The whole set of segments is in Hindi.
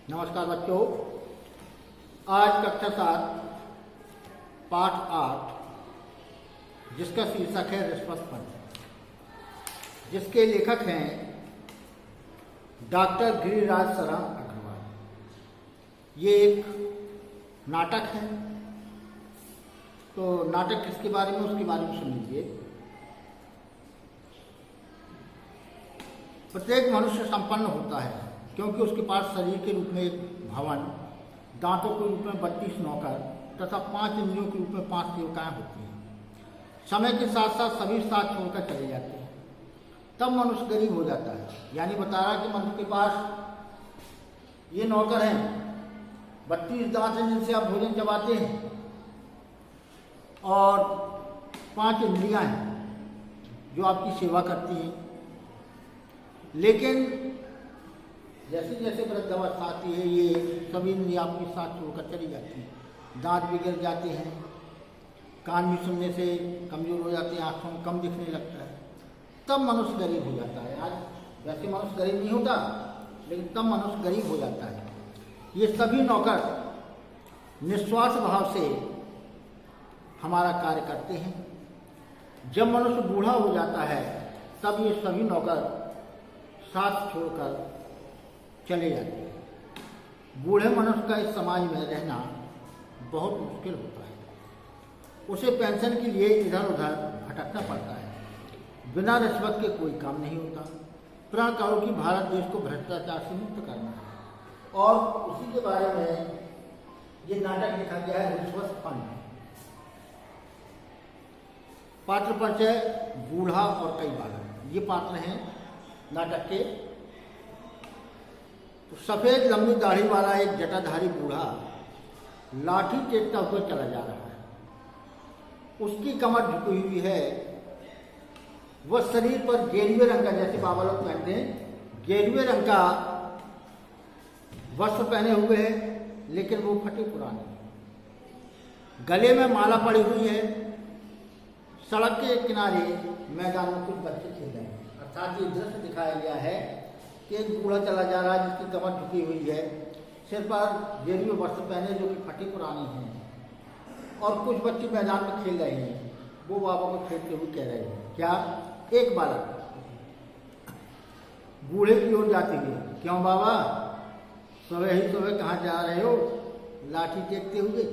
नमस्कार बच्चों। आज कक्षा 7 पाठ 8 जिसका शीर्षक है रिश्वतपन, जिसके लेखक हैं डॉक्टर गिरिराज शरण अग्रवाल। ये एक नाटक है। तो नाटक किसके बारे में, उसके बारे में सुन लीजिए। प्रत्येक मनुष्य संपन्न होता है क्योंकि उसके पास शरीर के रूप में एक भवन, दांतों के रूप में 32 नौकर तथा 5 इंद्रियों के रूप में 5 सेवकाएं होती हैं। समय के साथ साथ सभी साथ छोड़कर चले जाते हैं। तब मनुष्य गरीब हो जाता है। यानी बता रहा कि मनुष्य के पास ये नौकर हैं, 32 दांत हैं जिनसे आप भोजन चबाते हैं, और 5 इंद्रियां हैं जो आपकी सेवा करती हैं। लेकिन जैसे जैसे वृद्धावस्था आती है, ये सभी इंद्रियां आपके साथ छोड़कर चली जाती हैं। दांत भी गिर जाते हैं, कान भी सुनने से कमज़ोर हो जाते हैं, आँखों में कम दिखने लगता है। तब मनुष्य गरीब हो जाता है। आज वैसे मनुष्य गरीब नहीं होता, लेकिन तब मनुष्य गरीब हो जाता है। ये सभी नौकर निस्वार्थ भाव से हमारा कार्य करते हैं। जब मनुष्य बूढ़ा हो जाता है तब ये सभी नौकर साथ छोड़कर चले जाते हैं। बूढ़े मनुष्य का इस समाज में रहना बहुत मुश्किल होता है। उसे पेंशन के लिए इधर उधर भटकना पड़ता है। बिना रिश्वत के कोई काम नहीं होता। प्रण करो कि भारत देश को भ्रष्टाचार से मुक्त करना है, और उसी के बारे में ये नाटक लिखा गया है, रिश्वतपन। पात्र परिचय बूढ़ा और कई बालक, ये पात्र हैं नाटक के। तो सफेद लंबी दाढ़ी वाला एक जटाधारी बूढ़ा लाठी टेकता हुआ चला जा रहा है। उसकी कमर झुकी हुई है। वह शरीर पर गेरुए रंग का, जैसे बाबा लोग पहनते हैं, गेरुए रंग का वस्त्र पहने हुए है, लेकिन वो फटे पुराने। गले में माला पड़ी हुई है। सड़क के किनारे मैदान में कुछ बच्चे खेल रहे हैं। अर्थात ये दृश्य दिखाया गया है कि एक बूढ़ा चला जा रहा है जिसकी कमर झुकी हुई है, सिर पर गेरुए वस्त्र पहने जो कि फटी पुरानी हैं, और कुछ बच्चे मैदान में खेल रहे हैं। वो बाबा को खेलते हुए कह रहे हैं क्या? एक बालक बूढ़े की ओर जाते हुए, क्यों बाबा, सुबह ही सुबह कहाँ जा रहे हो लाठी टेकते हुए?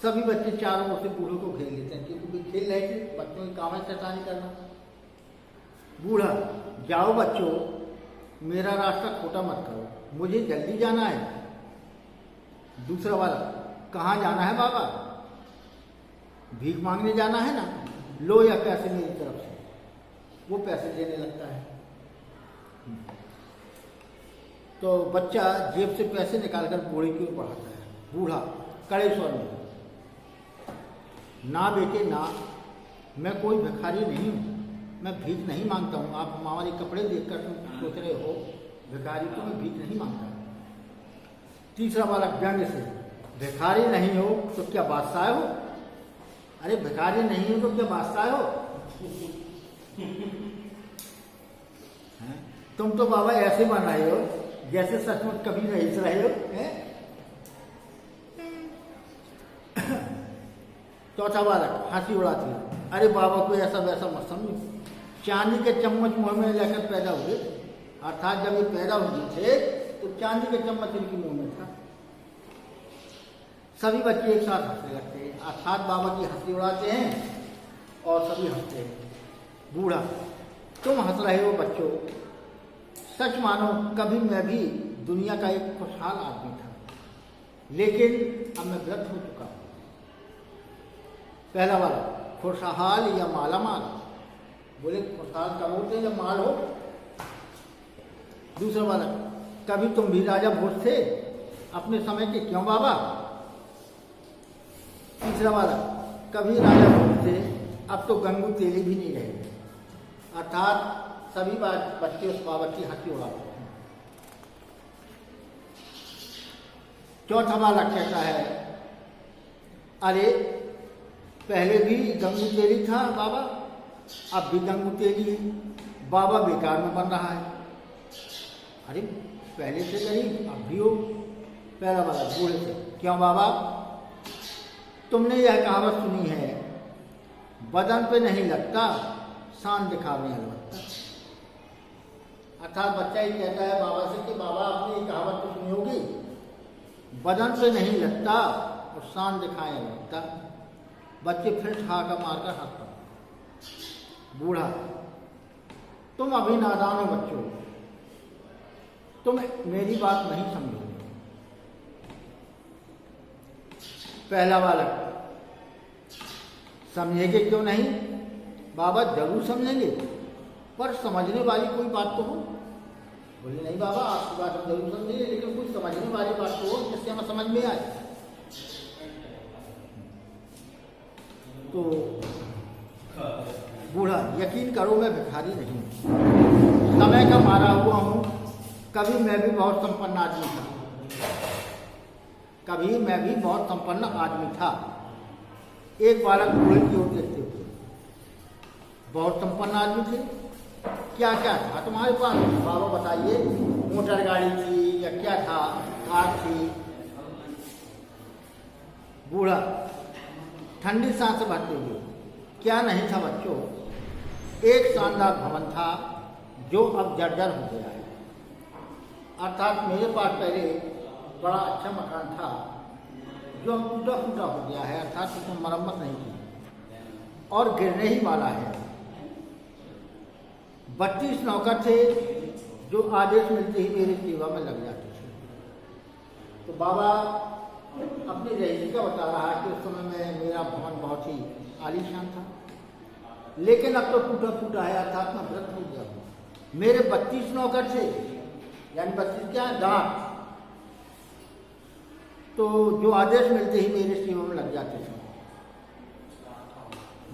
सभी बच्चे चारों ओर से बूढ़े को घेर लेते हैं, क्योंकि वे खेल रहे थे। बच्चों की काम है शैतानी करना। बूढ़ा, जाओ बच्चों, मेरा रास्ता खोटा मत करो, मुझे जल्दी जाना है। दूसरा वाला, कहाँ जाना है बाबा? भीख मांगने जाना है ना, लो या पैसे मेरी तरफ से। वो पैसे देने लगता है। तो बच्चा जेब से पैसे निकालकर बूढ़े की ओर बढ़ाता है। बूढ़ा कड़े स्वर में, ना बेटे ना, मैं कोई भिखारी नहीं हूँ, मैं भीख नहीं मांगता हूँ। आप हमारे कपड़े देखकर तुम सोच रहे हो भिखारी, तो मैं भीख नहीं मांगता। तीसरा वाला व्यंग से, भिखारी नहीं हो तो क्या बादशाह हो? अरे भिखारी नहीं हो तो क्या बादशाह हो? तुम तो बाबा ऐसे बन रहे हो जैसे सचमुच कभी रईस रहे हो। चौथा बालक हंसी उड़ाती है, अरे बाबा को ऐसा वैसा मत समझो, चांदी के चम्मच मुंह में लेकर पैदा हुए। अर्थात जब ये पैदा हुए थे तो चांदी के चम्मच इनके मुंह में था। सभी बच्चे एक साथ हंसने लगते हैं। अर्थात बाबा की हंसी उड़ाते हैं और सभी हंसते हैं। बूढ़ा, तुम हंस रहे हो बच्चों, सच मानो कभी मैं भी दुनिया का एक खुशहाल आदमी था, लेकिन अब मैं वृद्ध हो चुका हूं। पहला वाला, खुशहाल या मालामाल? बोले खुशहाल कब होते हैं, जब माल हो। दूसरा वाला, कभी तुम भी राजा भोज थे अपने समय के, क्यों बाबा? तीसरा वाला, कभी राजा भोज थे, अब तो गंगू तेली भी नहीं रहे। अर्थात सभी बच्चे उस बाबा की हंसी उड़ाते हैं। चौथा वाला कहता है, अरे पहले भी गंगू तेली था बाबा, अब भी गंगू तेली है, बाबा बेकार में बन रहा है। अरे पहले से गरीब अब भी हो। पहला वाला बूढ़े से, क्यों बाबा? तुमने यह कहावत सुनी है, बदन पे नहीं लगता, शान दिखावे अलबत्ता। अर्थात बच्चा ही कहता है बाबा से कि बाबा आपने ये कहावत तो सुनी होगी, बदन पे नहीं लगता और शान दिखाए अलबत्ता। बच्चे फिर ठहाका मारकर हंसता। बूढ़ा, तुम अभी नादान हो बच्चों, तुम मेरी बात नहीं समझोगे। पहला बालक, समझेंगे क्यों नहीं? बाबा जरूर समझेंगे, पर समझने वाली कोई बात तो हो। बोले नहीं बाबा, आपकी बात हम जरूर समझेंगे, लेकिन कुछ समझने वाली बात तो हो जिससे हमें समझ में आए। तो बूढ़ा, यकीन करो मैं भिखारी नहीं हूं, समय का मारा हुआ हूं। कभी मैं भी बहुत संपन्न आदमी था, कभी मैं भी बहुत संपन्न आदमी था। एक बालक बूढ़े की ओर देखते हुए, बहुत संपन्न आदमी थे, क्या क्या था तुम्हारे पास? बाबा बताइए, मोटर गाड़ी थी या क्या था? कार थी? बूढ़ा ठंडी सांस भरते हुए, क्या नहीं था बच्चों, एक शानदार भवन था जो अब जर्जर हो गया है। अर्थात मेरे पास पहले बड़ा अच्छा मकान था जो अब टूटा फूटा हो गया है, अर्थात उसमें मरम्मत नहीं की और गिरने ही वाला है। 32 नौकर थे जो आदेश मिलते ही मेरी सेवा में लग जाते थे। तो बाबा अपनी रईसी का बता रहा है कि उस समय में मेरा भवन बहुत ही आलीशान था, लेकिन अब तो टूटा फूटा है, अर्थात मैं व्रत हो गया हूँ। मेरे 32 नौकर थे, यानी 32 क्या गांठ, तो जो आदेश मिलते ही मेरे सेवा में लग जाते थे।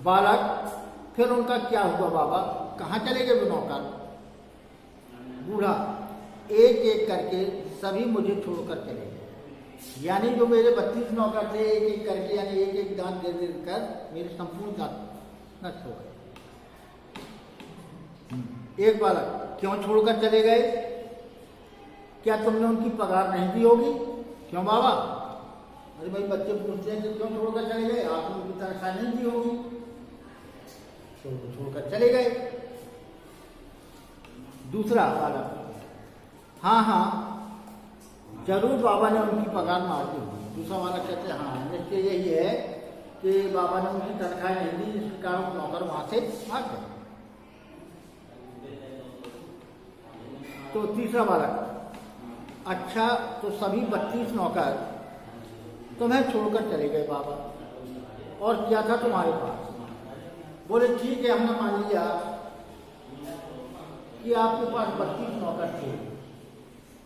बालक, फिर उनका क्या हुआ बाबा? कहाँ चले गए वो नौकर? बूढ़ा, एक एक करके सभी मुझे छोड़कर चले गए। यानी जो मेरे 32 नौकर थे, एक एक करके, यानी एक एक दांत गिर गिर कर मेरे संपूर्ण दांत नष्ट हो गए। एक बालक, क्यों छोड़कर चले गए? क्या तुमने उनकी पगार नहीं दी होगी? क्यों बाबा? अरे भाई, बच्चे पूछते हैं कि क्यों छोड़कर चले गए, आपने उनकी तनख्वाह नहीं दी होगी, तो छोड़कर चले गए। दूसरा बालक, हाँ हाँ जरूर बाबा ने उनकी पगार मार दी होगी। दूसरा बालक कहते हैं हाँ, निश्चय यही है कि बाबा ने उनकी तनख्वाह नहीं दी, जिसके कारण नौकर वहां से भाग गए। तो तीसरा बालक, अच्छा तो सभी 32 नौकर तुम्हें छोड़कर चले गए बाबा, और क्या था तुम्हारे पास? बोले ठीक है, हमने मान लिया कि आपके पास 32 नौकर थे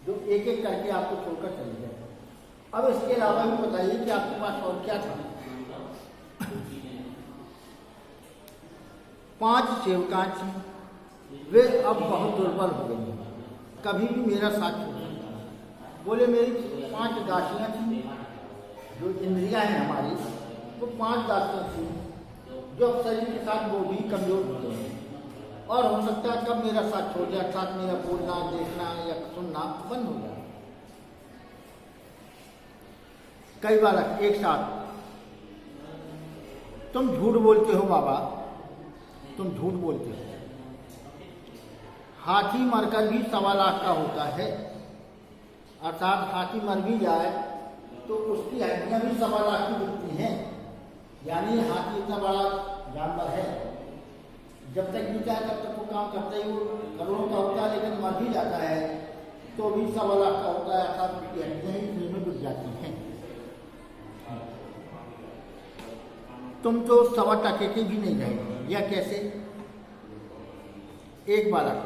जो एक एक करके आपको छोड़कर चले गए। अब इसके अलावा भी बताइए कि आपके पास और क्या था? 5 सेवकाएं थी, वे अब बहुत दुर्बल हो गई, कभी भी मेरा साथ छोड़। बोले मेरी 5 दासियां थी, जो इंद्रियां हैं हमारी, वो 5 दासियां थी जो अब शरीर के साथ वो भी कमजोर हो गए, और हो सकता है कब मेरा साथ छोड़ जाए, अर्थात मेरा बोलना, देखना या सुनना बंद हो जाए। कई बार एक साथ, तुम झूठ बोलते हो बाबा, तुम झूठ बोलते हो। हाथी मरकर भी 1.25 लाख का होता है, अर्थात हाथी मर भी जाए तो उसकी हड्डियां भी 1.25 लाख की बिकती हैं। यानी हाथी इतना बड़ा जानवर है, जब तक जीता है तब तक वो काम करता ही, वो करोड़ों का होता है, लेकिन मर भी जाता है तो भी 1.25 लाख का होता है, अर्थात उसकी हड्डियां ही फ्री में बिक जाती हैं। तुम तो 1.25 टके की भी नहीं रहेगी, या कैसे? एक बालक,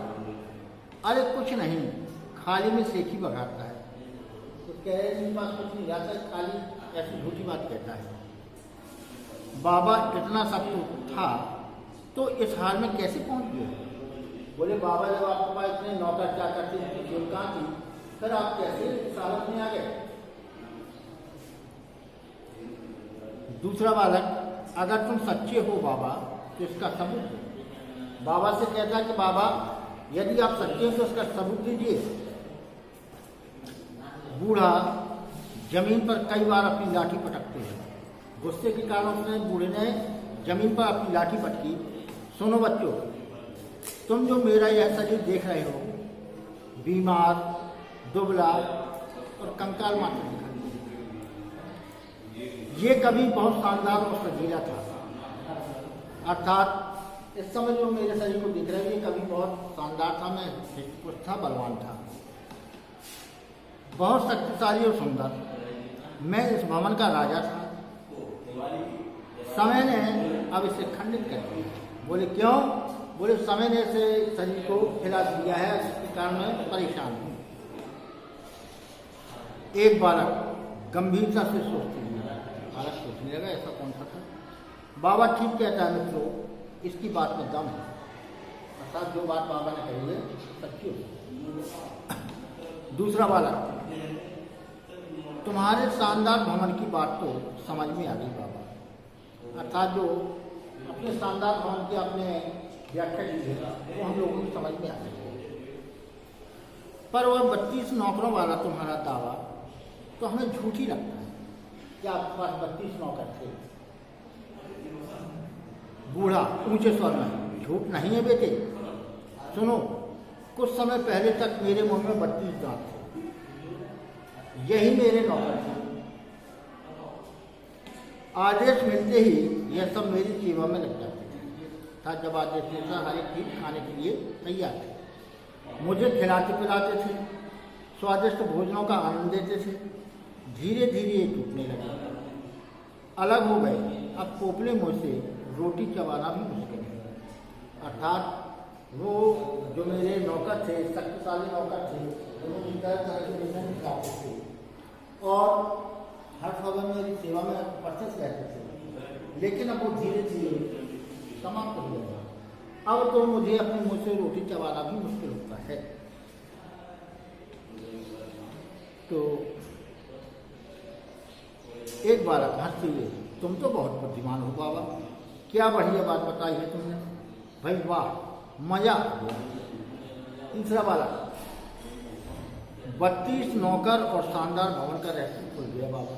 अरे कुछ नहीं, खाली में सेखी बघाड़ता है। तो कह रहे मेरे पास कुछ नहीं रहता, खाली ऐसी झूठी बात कहता है। बाबा इतना सब तो था, तो इस हाल में कैसे पहुंच गए? बोले बाबा जब आपके पास इतने नौकर क्या करते हैं, जो कहाँ थी, फिर आप कैसे इस हालत में आ गए? दूसरा बालक, अगर तुम सच्चे हो बाबा तो इसका सबूत दो। बाबा से कहता कि बाबा यदि आप सच्चे हो तो इसका सबूत दीजिए। बूढ़ा जमीन पर कई बार अपनी लाठी पटकते हैं। गुस्से के कारण उसने बूढ़े ने जमीन पर अपनी लाठी पटकी। सुनो बच्चों, तुम जो मेरा यह शरीर देख रहे हो, बीमार, दुबला और कंकाल मात्र दिखाई, ये कभी बहुत शानदार और सजीला था। अर्थात इस समय जो मेरे शरीर को दिख रहा है, ये कभी बहुत शानदार था, मैं हृष्ट-पुष्ट था, बलवान था, बहुत शक्तिशाली और सुंदर। मैं इस भवन का राजा था। समय ने अब इसे खंडित कर दिया। बोले क्यों? बोले समय ने इसे शरीर को हिला दिया है, जिसके कारण मैं परेशान हूँ। एक बालक गंभीरता से सोचते हैं। बालक सोचने लगा, ऐसा कौन सा था? बाबा ठीक कहता है मित्रों, इसकी बात में दम है। अर्थात जो बात बाबा ने कही है सच्ची है। दूसरा बालक, तुम्हारे शानदार भवन की बात तो समझ में आ गई बाबा। अर्थात जो अपने शानदार भवन की आपने व्याख्या की है वो हम लोगों को समझ में आ गई। पर वह 32 नौकरों वाला तुम्हारा दावा तो हमें झूठ ही लगता है कि आपके पास 32 नौकर थे। बूढ़ा ऊंचे स्वर में, झूठ नहीं है बेटे। सुनो, कुछ समय पहले तक मेरे मुंह में 32 दांत थे, यही मेरे नौकर थे। आदेश मिलते ही यह सब मेरी सेवा में लग जाते थे। था जब आदेश मिलता, हर एक चीज खाने के लिए तैयार थे। मुझे खिलाते पिलाते थे, स्वादिष्ट भोजनों का आनंद देते थे। धीरे धीरे ये टूटने लगे, अलग हो गए। अब पोपले मुँह से रोटी चबाना भी मुश्किल है। अर्थात वो जो मेरे नौकर थे, शक्तिशाली नौकर थे, उन्होंने तरह तरह के भोजन खिलाते थे और हर समय मेरी सेवा में उपस्थित रहते थे। लेकिन अब वो धीरे धीरे समाप्त हो गया। अब तो मुझे अपने मुँह से रोटी चबाना भी मुश्किल होता है। तो एक बालक हंसते हुए, तुम तो बहुत बुद्धिमान हो बाबा, क्या बढ़िया बात बताई है तुमने, भाई वाह, मजा आ गया। तीसरा बालक, 32 नौकर और शानदार भवन का रहस्य खुल गया बाबा,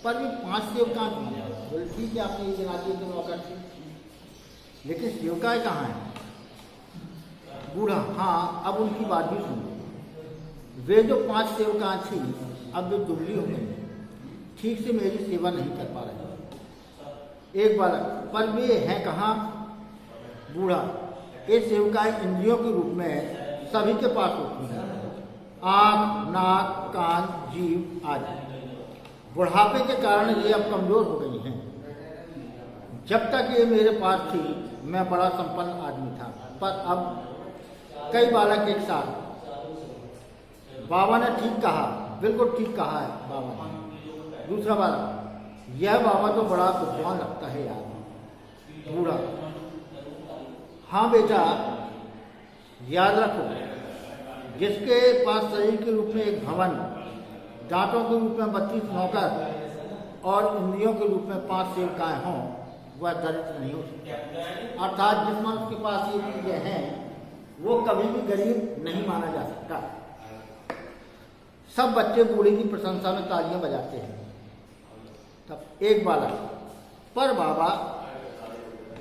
पर भी 5 सेवकाएं थी। बोले ठीक है, आपने ये गिना दिए तो नौकर थी, लेकिन सेवकाएं कहाँ हैं? बूढ़ा, हाँ अब उनकी बात भी सुनो। वे जो 5 सेवकाएं थी, अब वे दुबली हो गई, ठीक से मेरी सेवा नहीं कर पा रहे। एक बालक, पर वे हैं कहाँ? बूढ़ा, ये सेवकाएं इंद्रियों के रूप में सभी के पास होती हैं, आँख, नाक, कान, जीभ आदि। बुढ़ापे के कारण ये अब कमजोर हो गई हैं। जब तक ये मेरे पास थी मैं बड़ा संपन्न आदमी था, पर अब कई बालक एक साथ। बाबा ने ठीक कहा, बिल्कुल ठीक कहा है बाबा ने। दूसरा बालक, यह बाबा तो बड़ा बुद्धिमान लगता है यार। बूढ़ा, हाँ बेटा, याद रखो, जिसके पास शरीर के रूप में एक भवन, दांतों के रूप में 32 नौकर और इंद्रियों के रूप में 5 सेवकाएं हों, वह दरिद्र नहीं हो सकता। अर्थात जिस मनुष्य के पास ये चीजें हैं वो कभी भी गरीब नहीं माना जा सकता। सब बच्चे बूढ़े की प्रशंसा में तालियां बजाते हैं। तब एक बालक, पर बाबा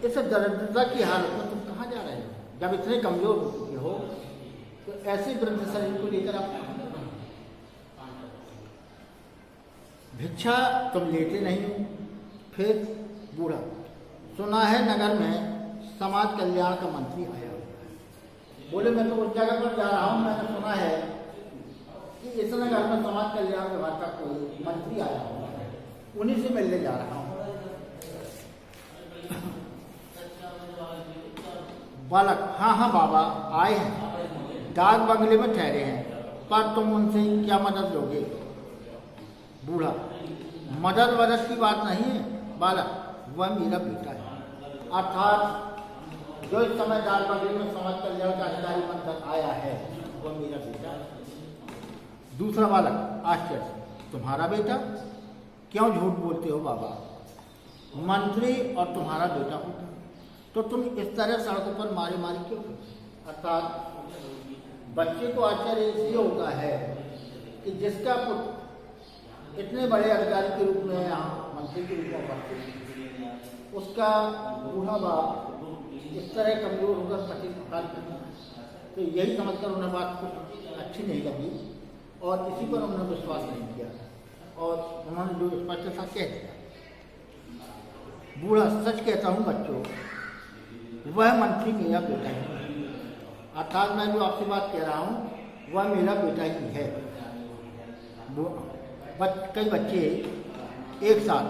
इस दरिद्रता की हालत में तुम कहाँ जा रहे हो? जब इतने कमजोर हो चुके हो तो ऐसे वृद्ध शरीर को लेकर आप भिक्षा तुम लेते नहीं हो। फिर बूढ़ा, सुना है नगर में समाज कल्याण का मंत्री आया हुआ है। बोले मैं तो उस जगह पर जा रहा हूँ, मैंने सुना है कि इस नगर में समाज कल्याण विभाग का कोई मंत्री आया हुआ है, उन्हीं से मिलने जा रहा हूँ। बालक, हाँ हाँ बाबा आए हैं, डाक बंगले में ठहरे हैं, पर तुम उनसे क्या मदद लोगे? बूढ़ा, मदद वदद की बात नहीं है बालक, वह मेरा बेटा है। अर्थात जो इस समय डाक बंगले में समाज कल्याण का अधिकारी बनकर आया है वह मेरा बेटा है। दूसरा बालक आश्चर्य, तुम्हारा बेटा? क्यों झूठ बोलते हो बाबा? मंत्री और तुम्हारा बेटा होता तो तुम इस तरह सड़कों पर मारी मारी क्यों करते? अर्थात बच्चे को आश्चर्य इसलिए होता है कि जिसका पुत्र इतने बड़े अधिकारी के रूप में यहाँ मंत्री के रूप में उपस्थित, उसका बूढ़ा बाप इस तरह कमजोर होकर पति कार्य करना, तो यही समझकर उन्हें बात कुछ अच्छी नहीं लगी और इसी पर उन्होंने विश्वास नहीं किया और उन्होंने जो स्पष्टता कह दिया, बूढ़ा सच कहता हूँ बच्चों, वह मंत्री मेरा बेटा है। अर्थात मैं जो आपसे बात कह रहा हूँ वह मेरा बेटा ही है। कई बच्चे एक साथ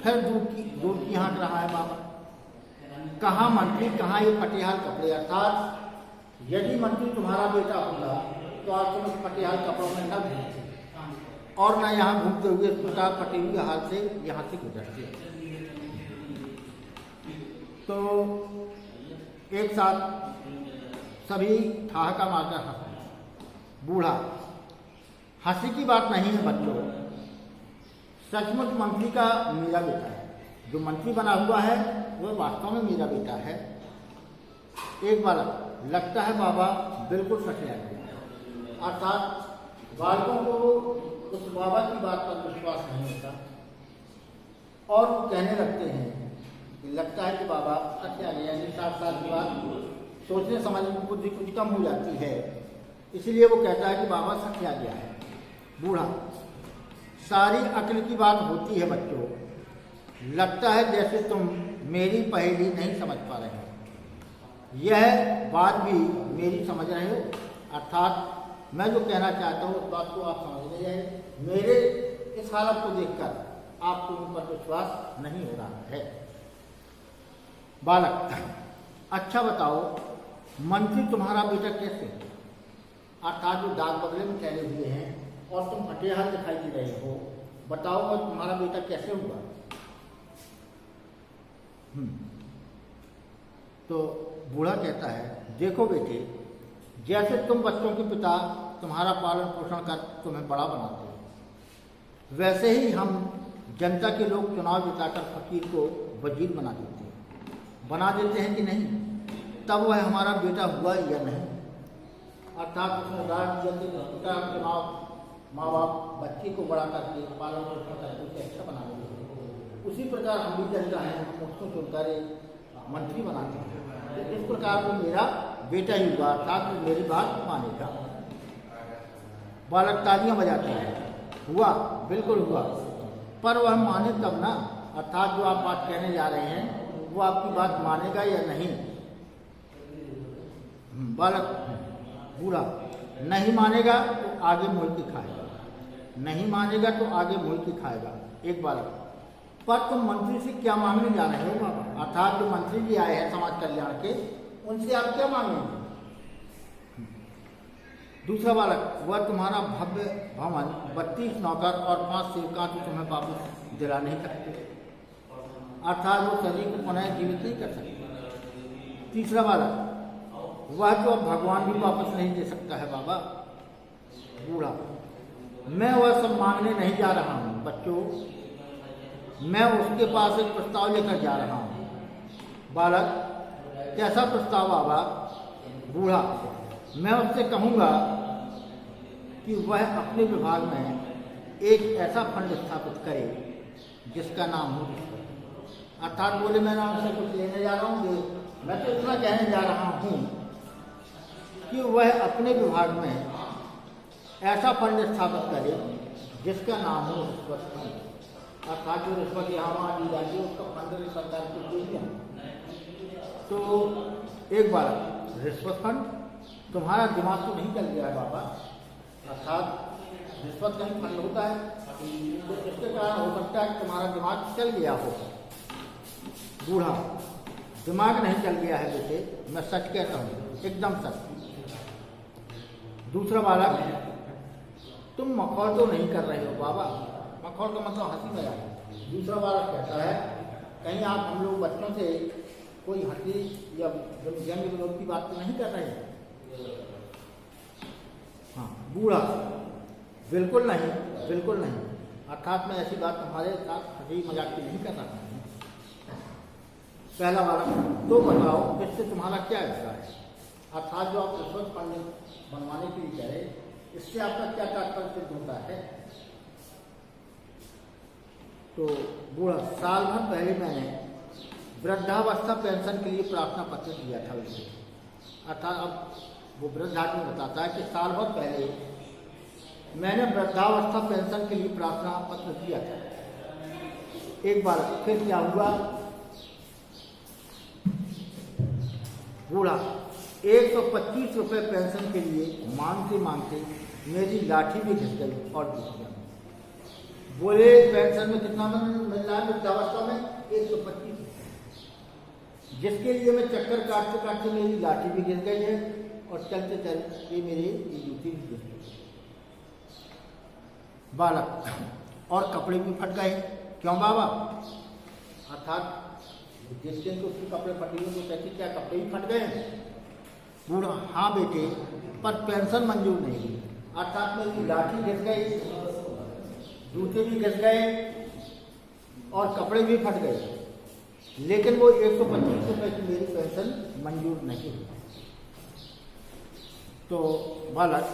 फिर दूर की हाँक रहा है बाबा, कहाँ मंत्री कहाँ ये पटियाल कपड़े। अर्थात यदि मंत्री तुम्हारा बेटा होगा तो आज तुम इस पटियाल कपड़ों में न घूमते और न यहाँ घूमते हुए इस प्रकार पटे हुए हाल से यहाँ से गुजरते। तो एक साथ सभी ठहाका मारकर हंसे। बूढ़ा, हंसी की बात नहीं है बच्चों, सचमुच मंत्री का मेरा बेटा है। जो मंत्री बना हुआ है वह वास्तव में मेरा बेटा है। एक बालक, लगता है बाबा बिल्कुल सच है। अर्थात बालकों को उस बाबा की बात पर विश्वास नहीं होता और वो कहने लगते हैं कि लगता है कि बाबा सच आ गया। यानी 7 साल की बात सोचने समझने की बुद्धि कुछ कम हो जाती है, इसलिए वो कहता है कि बाबा सच आ गया है। बूढ़ा, सारी अक्ल की बात होती है बच्चों, लगता है जैसे तुम मेरी पहेली नहीं समझ पा रहे हो। यह बात भी मेरी समझ रहे हो। अर्थात मैं जो कहना चाहता हूँ उस बात को आप समझ रहे हैं। मेरे इस हालत को देखकर आपको उन पर विश्वास नहीं हो रहा है। बालक, अच्छा बताओ मंत्री तुम्हारा बेटा कैसे? अर्थात जो दाग बगले में ठहरे हुए हैं और तुम फटे हाथ दिखाई दे रहे हो, बताओ और तुम्हारा बेटा कैसे हुआ? तो बूढ़ा कहता है, देखो बेटे, जैसे तुम बच्चों के पिता तुम्हारा पालन पोषण कर तुम्हें बड़ा बनाते हो, वैसे ही हम जनता के लोग चुनाव जिताकर फकीर को वजीर बना देते हैं कि नहीं? तब वह हमारा बेटा हुआ या नहीं? अर्थात उसने उदाहरण दिया कि पिता चुनाव माँ बाप बच्चे को बड़ा करके पालन पोषण करके उसे अच्छा बना देते हैं, उसी प्रकार हम भी जनता हैं, हम उसको चुनकर मंत्री बनाते हैं। तो इस प्रकार वो मेरा बेटा ही हुआ, अर्थात मेरी बात मानेगा। बालक तालियां बजाते हैं, हुआ, बिल्कुल हुआ, पर वह माने तब ना। अर्थात जो आप बात कहने जा रहे हैं वो आपकी बात मानेगा या नहीं? बालक, बूढ़ा, नहीं मानेगा तो आगे मुँह की खाएगा, नहीं मानेगा तो आगे मुँह की खाएगा। एक बालक, पर तुम मंत्री से क्या मांगने जा रहे हो बाबा? अर्थात जो मंत्री जी आए हैं समाज कल्याण के, उनसे आप क्या मांगेंगे? दूसरा बालक, वह तुम्हारा भव्य भवन, 32 नौकर और 5 सेवका तो तुम्हें वापस दिला नहीं सकते। अर्थात वो शरीर को पुनः जीवित नहीं कर सकते। तीसरा बालक, वह तो अब भगवान भी वापस नहीं दे सकता है बाबा। बूढ़ा, मैं वह सब मांगने नहीं जा रहा हूँ बच्चों, मैं उसके पास एक प्रस्ताव लेकर जा रहा हूँ। बालक, कैसा प्रस्ताव बाबा? बूढ़ा, मैं उससे कहूँगा कि वह अपने विभाग में एक ऐसा फंड स्थापित करे जिसका नाम हो रिश्वत। अर्थात बोले मैं ना उनसे कुछ लेने जा रहा हूँ, मैं तो इतना कहने जा रहा हूँ कि वह अपने विभाग में ऐसा फंड स्थापित करे जिसका नाम हो रिश्वत फंड। अर्थात जो रिश्वत यहाँ वहाँ दी जाती है उसका फंड सरकार को दे दिया। तो एक बार रिश्वत फंड, तुम्हारा दिमाग तो नहीं चल गया है बाबा। अर्थात रिश्वत कहीं फंड होता है तो इसके कारण हो सकता है कि तुम्हारा दिमाग चल गया हो। बूढ़ा, दिमाग नहीं चल गया है बेटे, मैं सच कहता हूँ, एकदम सच। दूसरा बालक, तुम मखौल तो नहीं कर रहे हो बाबा? मखौल का मतलब हंसी मजाक। दूसरा बालक कहता है, कहीं आप हम लोग बच्चों से कोई हंसी या व्यंग्य विनोद की बात तो नहीं कर रहे हैं? हाँ। बूढ़ा, बिल्कुल नहीं, बिल्कुल नहीं। अर्थात मैं ऐसी बात तुम्हारे साथ हंसी मजाक की नहीं कर रहा हूँ। पहला बालक, तो बताओ इससे तुम्हारा क्या अभिप्राय है? अर्थात जो आप रिश्वत फंड बनवाने के लिए कह रहे, इससे आपका क्या तात्पर्य सिद्ध होता है? तो बूढ़ा, साल भर पहले मैंने वृद्धावस्था पेंशन के लिए प्रार्थना पत्र दिया था उसे। अर्थात अब वो वृद्ध आदमी बताता है कि साल भर पहले मैंने वृद्धावस्था पेंशन के लिए प्रार्थना पत्र दिया था। एक बार फिर क्या हुआ, बूढ़ा 125 रुपये पेंशन के लिए मांगते मांगते मेरी लाठी भी घिस गई और गिर गया। बोले पेंशन में कितना मिल रहा है वृद्धावस्था में? 125, जिसके लिए मैं चक्कर काटते काटते मेरी लाठी भी गिर गई है और चलते चलते मेरी जूती भी गिर गई। बालक, और कपड़े भी फट गए। क्यों बाबा? अर्थात जिस दिन तो उसके कपड़े फटे हुए तो कहती क्या कपड़े ही फट गए? बूढ़ा, हाँ बेटे, पर पेंशन मंजूर नहीं हुई। अर्थात मेरी लाठी घिस गई, जूते भी घिस गए और कपड़े भी फट गए, लेकिन वो 125 रुपये की मेरी पेंशन मंजूर नहीं हुई। तो बालक,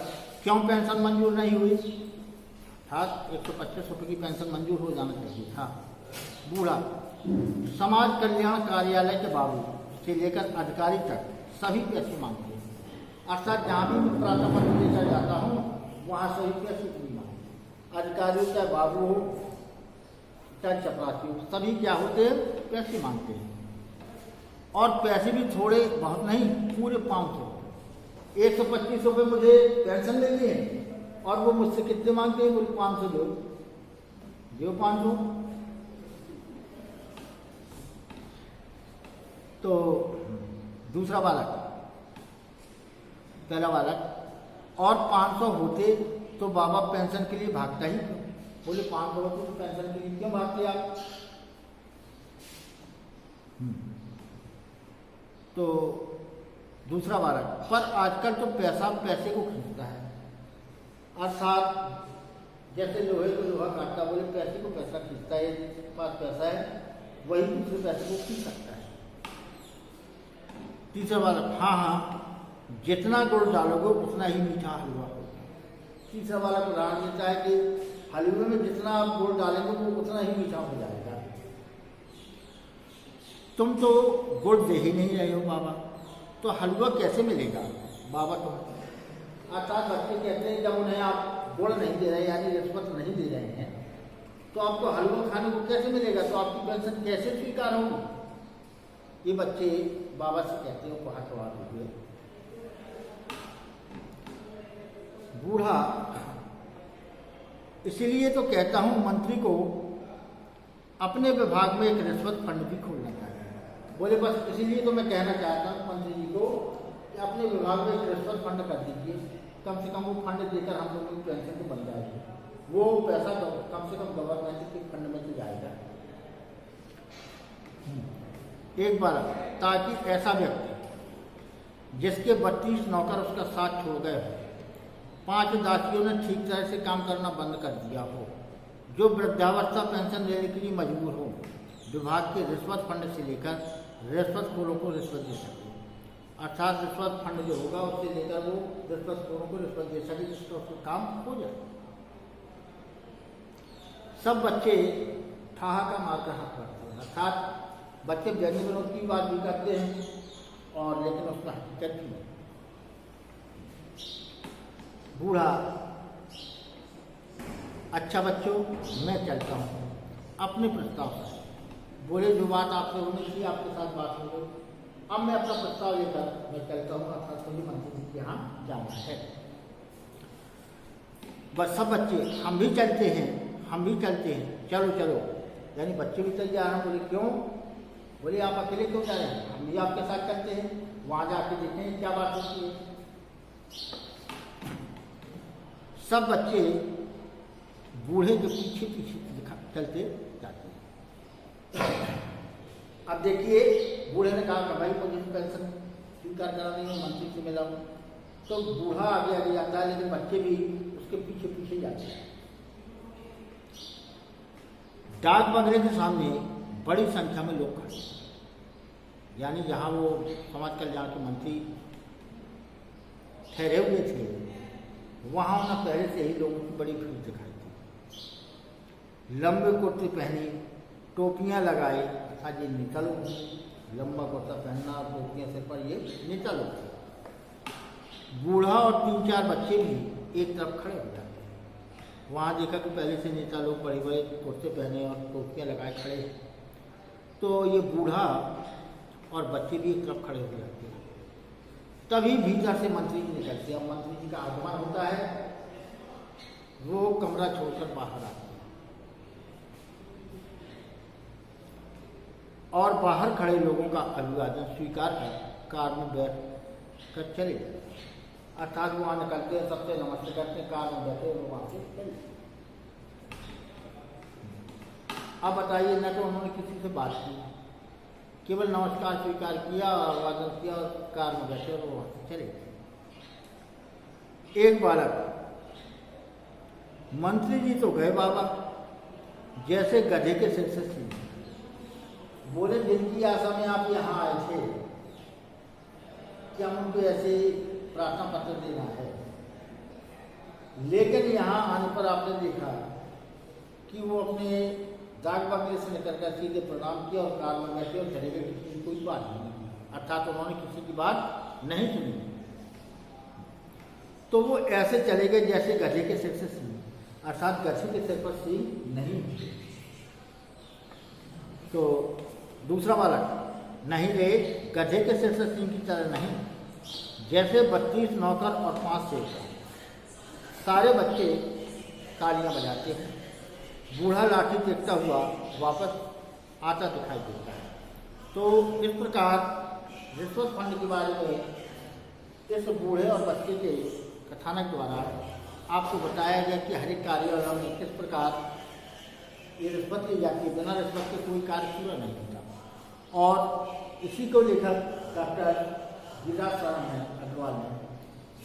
क्यों पेंशन मंजूर नहीं हुई? अर्थात 125 रुपये की पेंशन मंजूर हो जाना चाहिए था। बूढ़ा, समाज कल्याण कार्यालय के बाबू से लेकर अधिकारी तक सभी पैसे मांगते हैं। अर्थात जहाँ भी प्रार्थना पत्र लेकर जाता हूँ वहाँ सभी पैसे नहीं मांगते। अधिकारियों चाहे बाबू हो चाहे चपरासी हो, सभी क्या होते हैं? पैसे मांगते हैं। और पैसे भी थोड़े बहुत नहीं, पूरे 500। 125 रुपये मुझे पेंशन लेनी है और वो मुझसे कितने मांगते हैं? बोले 500 दो 500। तो दूसरा बालक, पहला बालक, और 500 होते तो बाबा पेंशन के लिए भागता ही क्यों? बोले 500 होते तो पेंशन के लिए क्यों भागते आप? तो दूसरा बालक, पर आजकल तो पैसा पैसे को खींचता है। अर्थात जैसे लोहे को लोहा काटता, बोले पैसे को पैसा खींचता है। जिसके पास पैसा है वही दूसरे पैसे को खींच सकता है। तीसरा बालक, हाँ हाँ, जितना गुड़ डालोगे उतना ही मीठा हलवा होगा। तीसरा वाला उदाहरण देता है कि हलवे में जितना आप गुड़ डालेंगे वो उतना ही मीठा हो जाएगा। तुम तो गुड़ दे ही नहीं रहे हो बाबा, तो हलवा कैसे मिलेगा बाबा तुम? अर्थात बच्चे कहते हैं जब उन्हें आप गुड़ नहीं दे रहे यानी रिश्वत नहीं दे रहे हैं तो आपको हलवा खाने को कैसे मिलेगा? तो आपकी पेंशन कैसे स्वीकार होगी? ये बच्चे बाबा से कहते हैं उपहार सवाल हुए। बूढ़ा, इसीलिए तो कहता हूं मंत्री को अपने विभाग में एक रिश्वत फंड भी खोलना चाहिए। बोले बस इसीलिए तो मैं कहना चाहता हूं मंत्री जी को कि अपने विभाग में एक रिश्वत फंड कर दीजिए, कम से कम वो फंड देकर हम लोगों की पेंशन को बन जाएगी। वो पैसा कम से कम गवर्नमेंट के फंड में तो जाएगा। एक बार, ताकि ऐसा व्यक्ति जिसके 32 नौकर उसका साथ छोड़ गए हो, 5 दासियों ने ठीक तरह से काम करना बंद कर दिया हो, जो वृद्धावस्था पेंशन लेने के लिए मजबूर हो, विभाग के रिश्वत फंड से लेकर रिश्वतखोरों को रिश्वत दे सके। अर्थात रिश्वत फंड जो होगा उससे लेकर वो रिश्वतखोरों को रिश्वत दे सके जिससे उसका काम हो जाए। सब बच्चे ठहाका मारकर हंस पड़ते हैं। अर्थात बच्चे व्यंग्य विनोद की बात भी करते हैं और लेकिन उसका हकीकत भी। बूढ़ा, अच्छा बच्चों मैं चलता हूँ अपने प्रस्ताव से। बोले जो बात आपसे होनी थी आपके साथ बात हो गई, अब मैं अपना प्रस्ताव लेकर मैं चलता हूँ, अर्थात सभी मंत्री जी के यहाँ जाना है। बस सब बच्चे हम भी चलते हैं, चलो चलो। यानी बच्चे भी चल जा रहे हैं। बोले क्यों? बोले आप अकेले क्यों जा रहे हैं? हम भी आपके साथ चलते हैं, वहाँ जाके देखें क्या बात होती है। सब बच्चे बूढ़े के पीछे पीछे चलते जाते हैं। अब देखिए बूढ़े ने कहा कि भाई मुझे पेंशन स्वीकार करा नहीं है, मंत्री से मिला हूँ। तो बूढ़ा आगे आगे जाता है लेकिन बच्चे भी उसके पीछे पीछे जाते हैं। डाक बंगले के सामने बड़ी संख्या में लोग खड़े, यानी जहाँ वो समाज कल्याण के मंत्री ठहरे हुए थे वहाँ उन्हें पहले से ही लोगों की बड़ी भीड़ दिखाई दी। लंबे कुर्ते पहने, टोपियां लगाए, अर्थात ये नेता लोग थे। लंबा कुर्ता पहनना और टोपियां सिर पर, ये नेता लोग थे। बूढ़ा और 3-4 बच्चे भी एक तरफ खड़े हो जाते हैं। वहाँ देखा कि पहले से नेता लोग बड़े बड़े कुर्ते पहने और टोपियां लगाए खड़े, तो ये बूढ़ा और बच्चे भी एक तरफ खड़े हो जाते हैं। तभी भीतर से मंत्री जी निकलते हैं। मंत्री जी का आगमन होता है, वो कमरा छोड़कर बाहर आते हैं और बाहर खड़े लोगों का अभिवादन स्वीकार कर कार में बैठ कर चले जाते हैं। अर्थात वहाँ निकलते हैं, सबसे नमस्ते करते हैं, कार में बैठे और वहाँ से चले। अब बताइए, न तो उन्होंने किसी से बात की, केवल नमस्कार स्वीकार किया और अभिवादन किया और कार में बैठे और वहाँ से चले गए। एक बालक, मंत्री जी तो गए बाबा, जैसे गधे के सिर से सीधे बोले, जिनकी आशा में आप यहाँ आए थे, क्या उनको ऐसे प्रार्थना पत्र देना है? लेकिन यहाँ आने पर आपने देखा कि वो अपने दाग बंगले से निकल कर सीधे प्रणाम किया और कार में बैठे और चले गए। किसी की कोई बात नहीं की, अर्थात उन्होंने किसी की बात नहीं सुनी। तो वो ऐसे चले गए जैसे गधे के सिर से सींग, अर्थात गधे के सिर पर सींग नहीं। तो दूसरा बालक, नहीं रे, गधे के सिर से सींग की तरह नहीं, जैसे 32 नौकर और 5 सेवक। सारे बच्चे तालियां बजाते हैं। बूढ़ा लाठी टेकता हुआ वापस आता दिखाई देता है। तो इस प्रकार रिश्वत फंड के बारे में इस बूढ़े और बच्चे के कथानक द्वारा आपको बताया गया कि हर एक कार्यालय में किस प्रकार ये रिश्वत ली जाती है। बिना रिश्वत के कोई कार्य पूरा नहीं होता। और इसी को लेकर डॉक्टर गिरिराज अग्रवाल ने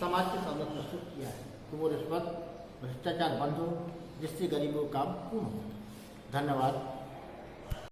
समाज के सामने प्रस्तुत किया है कि वो रिश्वत भ्रष्टाचार बंद हो, जिससे गरीबों का काम पूर्ण हो। धन्यवाद।